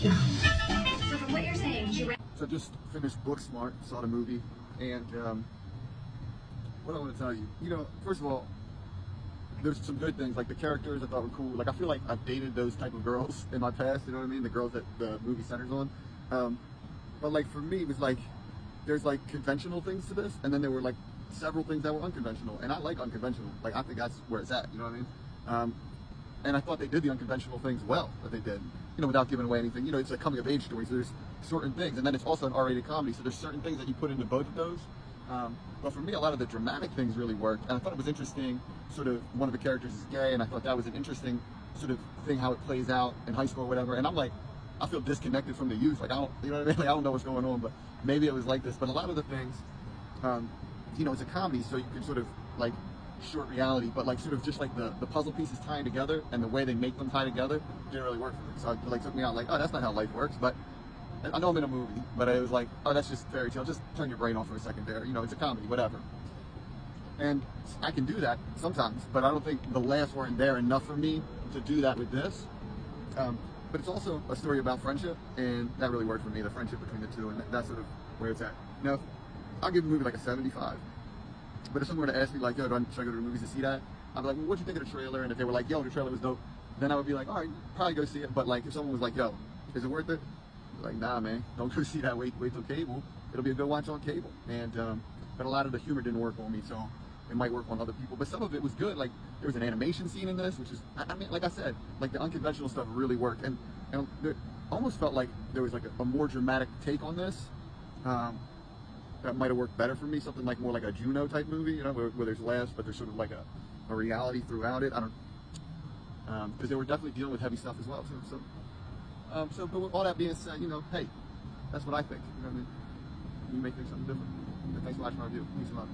So from what you're saying, she ran. So just finished Booksmart, saw the movie, and what I want to tell you, first of all, there's some good things, like the characters I thought were cool. Like I feel like I've dated those type of girls in my past, you know what I mean? The girls that the movie centers on. But like for me, it was like, there's like conventional things to this, and then there were like several things that were unconventional, and I like unconventional. Like I think that's where it's at, you know what I mean? And I thought they did the unconventional things well, that they did, without giving away anything. It's a coming of age story, so there's certain things, and then it's also an R-rated comedy, so there's certain things that you put into both of those. But for me, a lot of the dramatic things really worked, and I thought it was interesting, sort of, one of the characters is gay, and I thought that was an interesting sort of thing, how it plays out in high school or whatever, and I'm like, I feel disconnected from the youth, like I don't, you know what I mean, like I don't know what's going on, but maybe it was like this, but a lot of the things, it's a comedy, so you can sort of, like, short reality, but like sort of just like the puzzle pieces tying together and the way they make them tie together didn't really work for me. So it like took me out like, oh, that's not how life works. But I know I'm in a movie, but it was like, oh, that's just fairy tale. Just turn your brain off for a second there. It's a comedy, whatever. And I can do that sometimes, but I don't think the laughs weren't there enough for me to do that with this. But it's also a story about friendship, and that really worked for me, the friendship between the two, and that's sort of where it's at. I'll give the movie like a 75. But if someone were to ask me like, yo, should I go to the movies to see that? I'd be like, well, what'd you think of the trailer? And if they were like, yo, the trailer was dope, then I would be like, all right, probably go see it. But like, if someone was like, yo, is it worth it? I'd be like, nah, man, don't go see that. Wait till cable. It'll be a good watch on cable. And but a lot of the humor didn't work on me, so it might work on other people. But some of it was good. Like there was an animation scene in this, which is, I mean, like I said, like the unconventional stuff really worked, and it almost felt like there was like a more dramatic take on this. That might have worked better for me, something like more like a Juno type movie, where there's laughs, but there's sort of like a reality throughout it. I don't, because they were definitely dealing with heavy stuff as well too. So, but with all that being said, hey, that's what I think. You know what I mean? You may think something different. But thanks for watching my review. Peace and love.